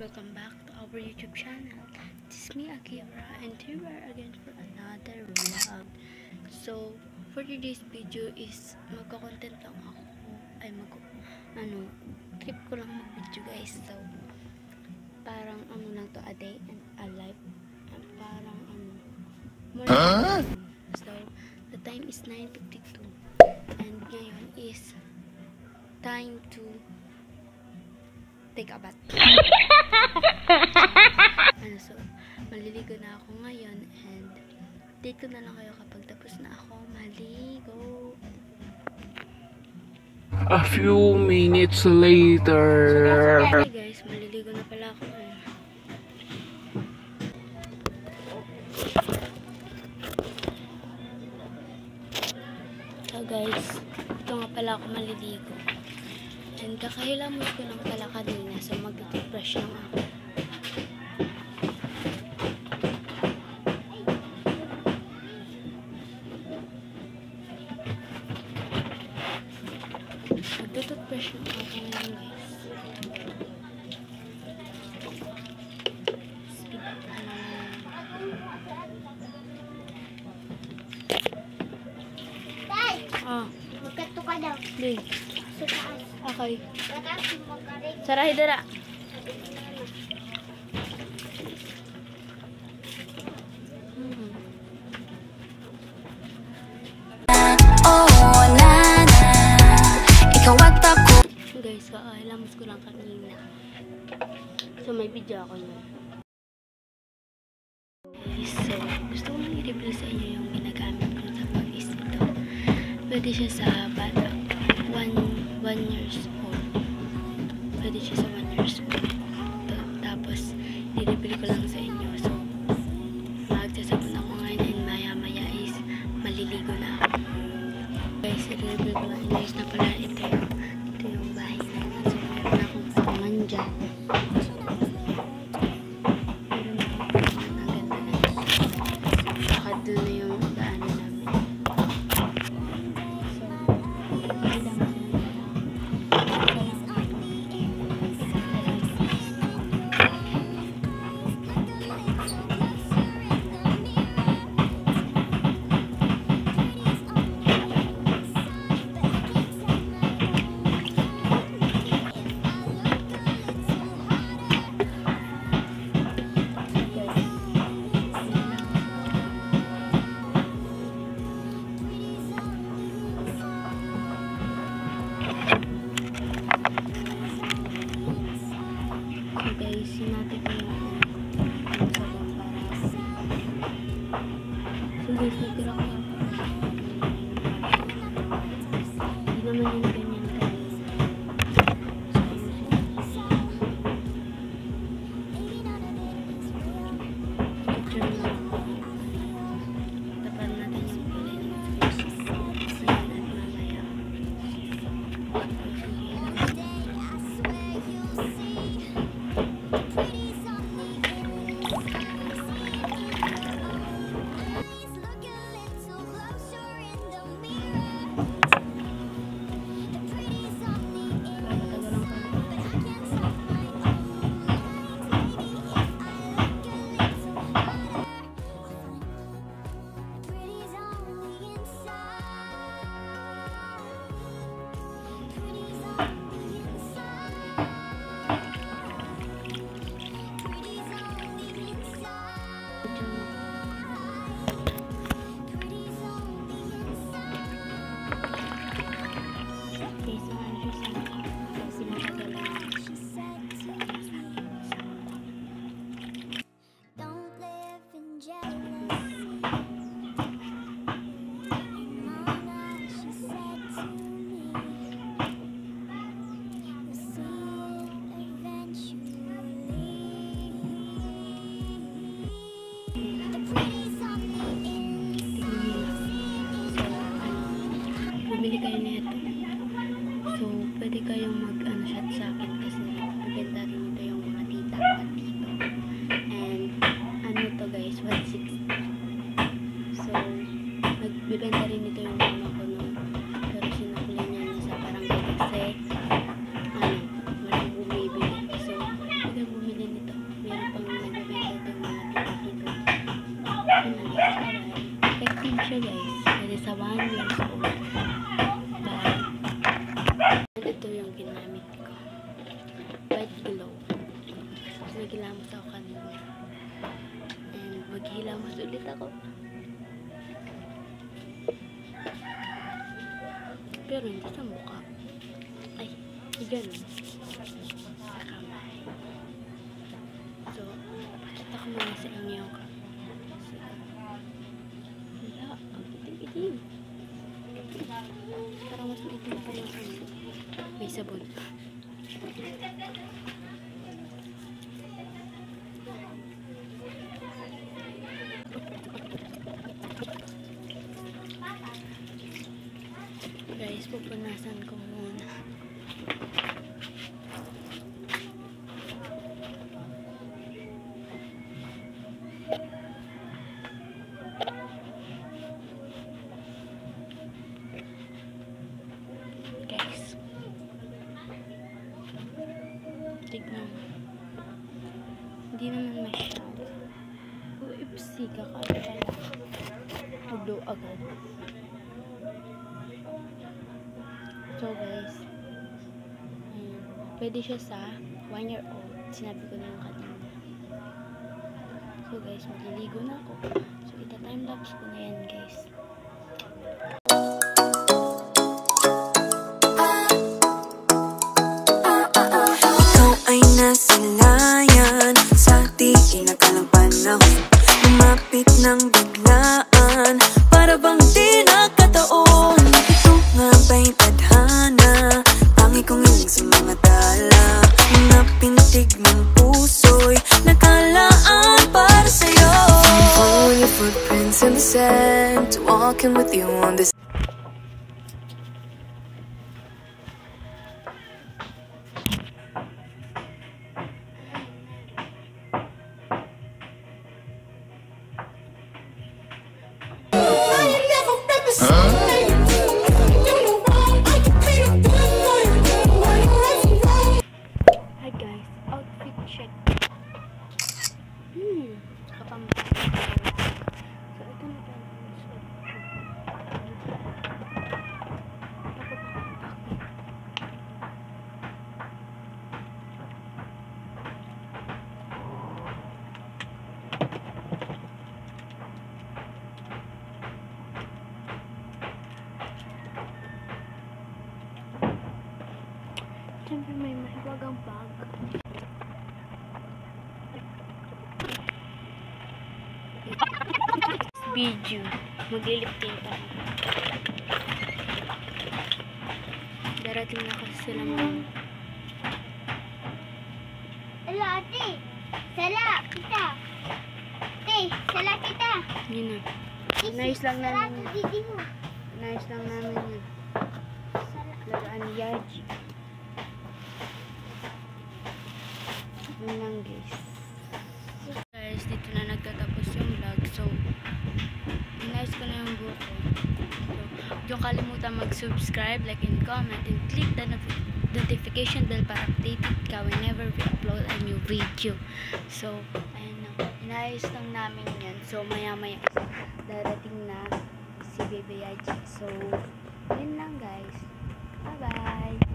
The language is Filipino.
welcome back to our YouTube channel. This is me, Akira, and here we are again for another vlog. So, for today's video is magko-content lang ako. Ay, trip ko lang mag-video guys. So, parang lang to, a day and a life. And parang morning. So, the time is 9:52. And ngayon is time to take a bath. So, maliligo na ako ngayon and date ko na lang kayo kapag tapos na ako maligo. A few minutes later. Okay guys, maliligo na pala ako ngayon. So guys, ito nga pala ako maliligo. And kakahilamos ko lang pala kanina, so mag-toothbrush lang ako. Mag-toothbrush lang ako ngayon guys. Speed up na lang. Magkato ka daw. Di. Sa taas. Okay. Mataas yung magkarik. Sarahi dara. Guys, kakahilamos ko lang kanina. So, may video ako nun. So, gusto ko lang i-review sa inyo yung ginagamit ko sa pag-is ito. Pwede siya sa bata. 1 years old. Pwede siya sa 1 years old. Tapos, i-review ko lang sa inyo. So, magsasabon ako ngayon and maya-maya is maliligo na ako. Guys, i-review ko lang. Guys, na pala ito yung bahay namin. So, meron akong patungan dyan. Guys, natin ko yung sabon para so guys, nagtira ko yung hindi naman yung ganyan picture lang tapan natin yung kulay ng face at mamaya naghilamos ako kanina. And maghilamos ulit ako. Pero hindi sa mukha. Ay, ganun. Sa kamay. So, pakita ko muna sa inyo yung kamay. Wala, ang itim-itim. Parang mas maitim pa yung ano. May sabon. Guys, pupunasan ko muna. Guys, tignan. Hindi naman masyado. Uipsi ka pala. Udo agad. So guys, pwede siya sa 1-year-old. Sinabi ko na yung kanina. So guys, magliligo na ako. So ita-timelapse ko na yan guys. Ikaw ay nasilayan sa di inakalang panahon. Lumapit ng biglaan, para bang di nakataon. Ito nga ba'y tadhana, tangi kong iling sa mga tala. Mga pintig ng puso'y nakalaan para sa'yo. Following your footprints in the sand, walking with you on this. Hi guys, outfit check. Kapambahan. So ito na tayo. Siyempre may mahiwagang bag. Video. Maglilip tint pa. Darating na kasi sila mga. Hello, ate. Sala, kita. Ate, sala kita. Yun na. Nice lang Sala, namin. didi mo. Nice lang namin yun. Sala. Laruan ni Yaji. Yun lang guys. Guys, dito na nagtatapos yung vlog. So, nice ko na yung buhok ko. So, yung kalimutan mag-subscribe, like and comment, and click the notification bell para updated ka whenever we upload a new video. So, ayun na. Inayos lang namin yan. So, maya-maya darating na si Baby Yaji. So, yun lang guys. Bye-bye!